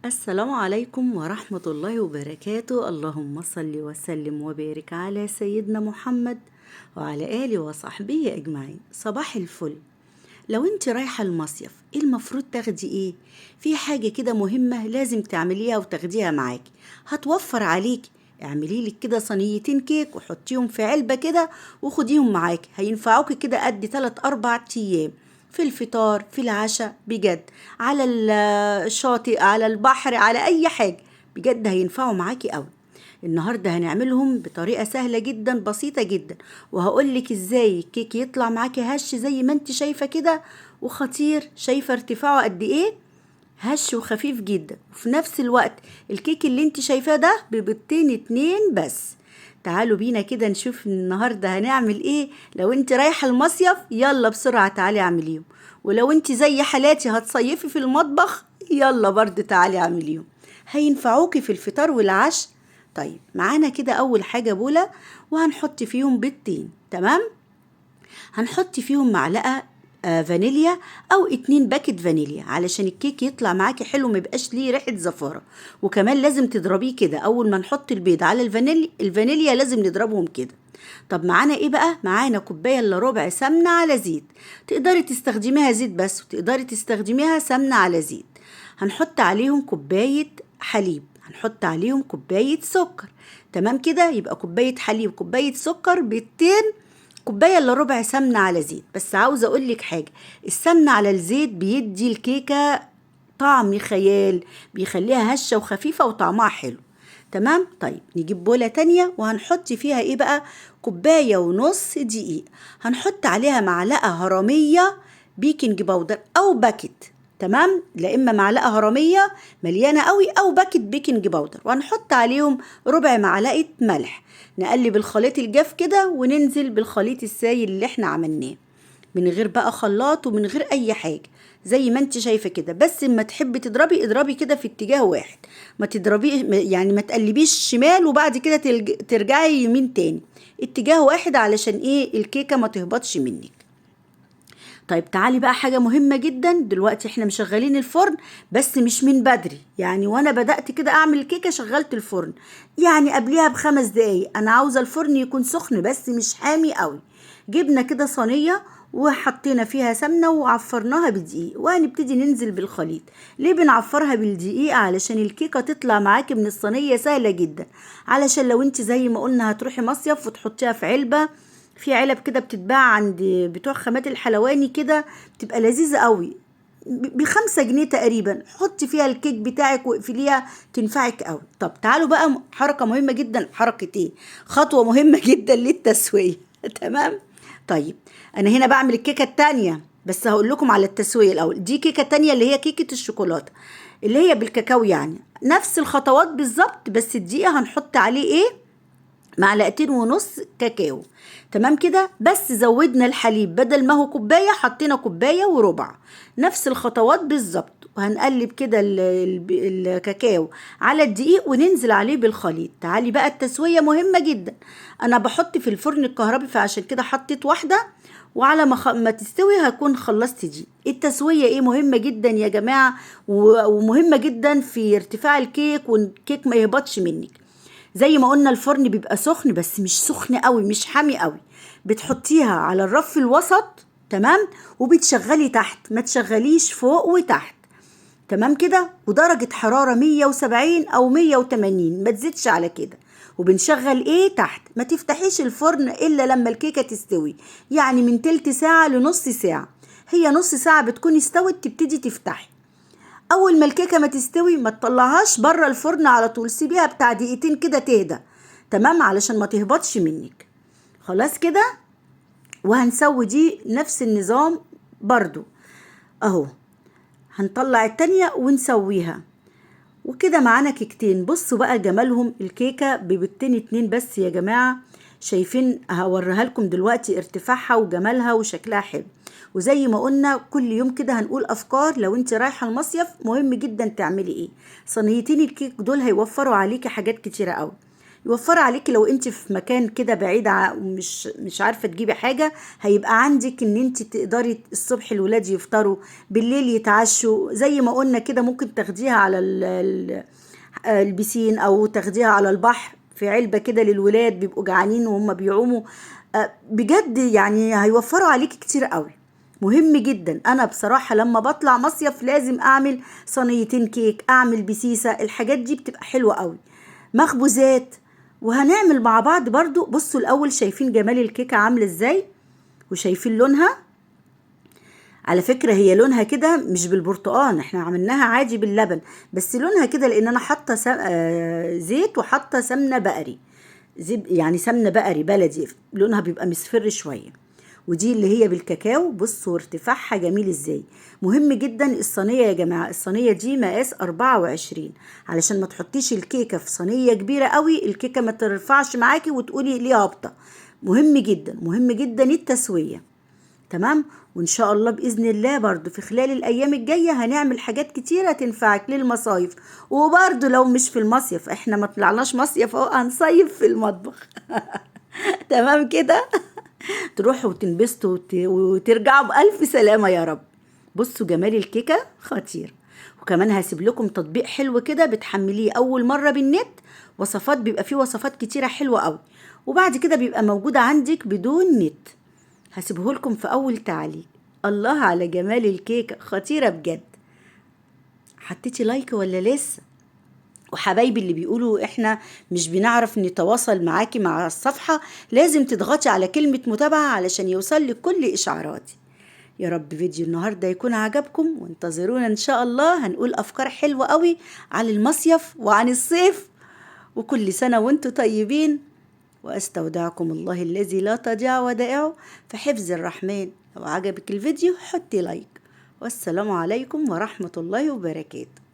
السلام عليكم ورحمة الله وبركاته. اللهم صل وسلم وبارك على سيدنا محمد وعلى آله وصحبه أجمعين. صباح الفل. لو انت رايحة المصيف ايه المفروض تاخدي ايه؟ في حاجة كده مهمة لازم تعمليها وتاخديها معاكي، هتوفر عليكي. اعملي لك كده صينيتين كيك وحطيهم في علبة كده وخديهم معاكي، هينفعوكي كده قد 3-4 ايام في الفطار في العشاء بجد، على الشاطئ على البحر على اي حاجة، بجد هينفعوا معاكي قوي. النهاردة هنعملهم بطريقة سهلة جدا بسيطة جدا، وهقولك ازاي الكيك يطلع معاكي هش زي ما انت شايفة كده، وخطير. شايفة ارتفاعه قد ايه؟ هش وخفيف جدا، وفي نفس الوقت الكيك اللي انت شايفاه ده ببيضتين 2 بس. تعالوا بينا كده نشوف النهاردة هنعمل ايه. لو انت رايحة المصيف يلا بسرعة تعالي اعمليهم، ولو انت زي حالاتي هتصيفي في المطبخ يلا برضه تعالي اعمليهم، هينفعوكي في الفطار والعشاء. طيب معانا كده اول حاجة بولة، وهنحط فيهم بيضتين. تمام، هنحط فيهم معلقة فانيليا او 2 باكت فانيليا علشان الكيك يطلع معاكي حلو، ميبقاش ليه ريحة زفارة. وكمان لازم تضربيه كده اول ما نحط البيض على الفانيليا لازم نضربهم كده. طب معانا ايه بقى؟ معانا كوباية الا ربع سمنة على زيت، تقدري تستخدميها زيت بس وتقدري تستخدميها سمنة على زيت. هنحط عليهم كوباية حليب، هنحط عليهم كوباية سكر. تمام كده، يبقى كوباية حليب كوباية سكر بيضتين كوباية الا ربع سمنة على زيت. بس عاوزة اقولك حاجة، السمنة على الزيت بيدي الكيكة طعم خيال، بيخليها هشة وخفيفة وطعمها حلو. تمام. طيب نجيب بولة تانية وهنحط فيها ايه بقى؟ كوباية ونص دقيق، هنحط عليها معلقة هرمية بيكنج باودر او باكت. تمام، لا اما معلقة هرمية مليانة قوي او باكت بيكنج باودر، وهنحط عليهم ربع معلقة ملح. نقلب الخليط الجاف كده وننزل بالخليط السايل اللي احنا عملناه، من غير بقى خلاط ومن غير اي حاجة، زي ما انت شايفة كده. بس اما تحبي تضربي اضربي كده في اتجاه واحد، ما تضربي يعني ما تقلبيش شمال وبعد كده ترجعي يمين تاني، اتجاه واحد علشان ايه الكيكة ما تهبطش منك. طيب تعالي بقى حاجة مهمة جدا، دلوقتي احنا مشغلين الفرن بس مش من بدري، يعني وانا بدأت كده اعمل الكيكة شغلت الفرن، يعني قبليها ب5 دقايق. انا عاوزة الفرن يكون سخن بس مش حامي قوي. جبنا كده صينية وحطينا فيها سمنة وعفرناها بدقيق، وهنبتدي ننزل بالخليط. ليه بنعفرها بالدقيق؟ علشان الكيكة تطلع معاكي من الصينية سهلة جدا، علشان لو انت زي ما قلنا هتروحي مصيف وتحطيها في علبة، في علب كده بتتباع عند بتوع خامات الحلواني كده، بتبقى لذيذة قوي، ب5 جنيه تقريبا. حطي فيها الكيك بتاعك واقفليها تنفعك قوي. طب تعالوا بقى حركة مهمة جدا، حركة ايه؟ خطوة مهمة جدا للتسوية. تمام. طيب انا هنا بعمل الكيكة التانية، بس هقول لكم على التسوية الاول. دي كيكة تانية اللي هي كيكة الشوكولاتة اللي هي بالكاكاو، يعني نفس الخطوات بالظبط، بس الدقيقة هنحط عليه ايه؟ 1.5 معلقة كاكاو. تمام كده، بس زودنا الحليب، بدل ما هو كوباية حطينا كوباية وربع، نفس الخطوات بالظبط. وهنقلب كده الكاكاو على الدقيق وننزل عليه بالخليط. تعالي بقى التسوية مهمة جدا. انا بحط في الفرن الكهربي فعشان كده حطيت واحدة، وعلى ما تستوي هكون خلصت دي. التسوية ايه مهمة جدا يا جماعة، ومهمة جدا في ارتفاع الكيك والكيك ما يهبطش منك. زي ما قلنا الفرن بيبقى سخن بس مش سخن قوي مش حامي قوي، بتحطيها على الرف الوسط. تمام، وبتشغلي تحت، ما تشغليش فوق وتحت. تمام كده، ودرجة حرارة 170 او 180، ما تزيدش على كده. وبنشغل ايه تحت، ما تفتحيش الفرن الا لما الكيكة تستوي، يعني من تلت ساعة لنص ساعة. هي نص ساعة بتكون استوت تبتدي تفتحي. اول ما الكيكه ما تستوي ما تطلعهاش بره الفرن على طول، سيبيها بتاع دقيقتين كده تهدى. تمام، علشان ما تهبطش منك. خلاص كده، وهنسوي دي نفس النظام برضو اهو. هنطلع التانية ونسويها، وكده معانا كيكتين. بصوا بقى جمالهم، الكيكة ببيضتين 2 بس يا جماعة. شايفين؟ هوريها لكم دلوقتي ارتفاعها وجمالها وشكلها حلو. وزي ما قلنا كل يوم كده هنقول افكار، لو انت رايحة المصيف مهم جدا تعملي ايه. صينيتين الكيك دول هيوفروا عليكي حاجات كتيرة قوي. يوفر عليكي لو انت في مكان كده بعيد ومش مش عارفه تجيبي حاجه، هيبقى عندك ان انت تقدري الصبح الولاد يفطروا، بالليل يتعشوا. زي ما قلنا كده ممكن تاخديها على البسين او تاخديها على البحر في علبه كده للولاد، بيبقوا جعانين وهم بيعوموا. بجد يعني هيوفروا عليكي كتير قوي. مهم جدا. انا بصراحه لما بطلع مصيف لازم اعمل صينيتين كيك، اعمل بسيسه، الحاجات دي بتبقى حلوه قوي. مخبوزات. وهنعمل مع بعض برضو. بصوا الاول، شايفين جمال الكيكه عامله ازاي وشايفين لونها؟ على فكرة هي لونها كده مش بالبرتقال، احنا عملناها عادي باللبن، بس لونها كده لان انا حاطه زيت وحاطه سمنه بقري، يعني سمنه بقري بلدي، لونها بيبقى مصفر شويه. ودي اللي هي بالكاكاو. بصوا ارتفاعها جميل ازاي. مهم جدا الصينيه يا جماعه، الصينيه دي مقاس 24 علشان ما تحطيش الكيكه في صينيه كبيره قوي، الكيكه ما ترفعش معاكي وتقولي ليه هابطه. مهم جدا مهم جدا التسويه. تمام. وان شاء الله باذن الله برضو في خلال الايام الجايه هنعمل حاجات كتيره تنفعك للمصايف. وبرضو لو مش في المصيف، احنا ما طلعناش مصيف اهو، هنصيف في المطبخ. تمام كده. تروحوا وتنبسطوا وترجعوا بألف سلامة يا رب. بصوا جمال الكيكة خطير. وكمان هسيب لكم تطبيق حلو كده بتحمليه أول مرة بالنت، وصفات، بيبقى فيه وصفات كتيرة حلوة قوي، وبعد كده بيبقى موجود عندك بدون نت. هسيبه لكم في أول تعليق. الله على جمال الكيكة، خطيرة بجد. حطيتي لايك ولا لسه؟ وحبايبي اللي بيقولوا احنا مش بنعرف نتواصل معاكي مع الصفحة، لازم تضغطي على كلمة متابعة علشان يوصل لك كل إشعاراتي. يا رب فيديو النهاردة يكون عجبكم، وانتظرونا إن شاء الله هنقول أفكار حلوة قوي عن المصيف وعن الصيف. وكل سنة وانتم طيبين. وأستودعكم الله الذي لا تضيع ودائعه في حفظ الرحمن. لو عجبك الفيديو حطي لايك. والسلام عليكم ورحمة الله وبركاته.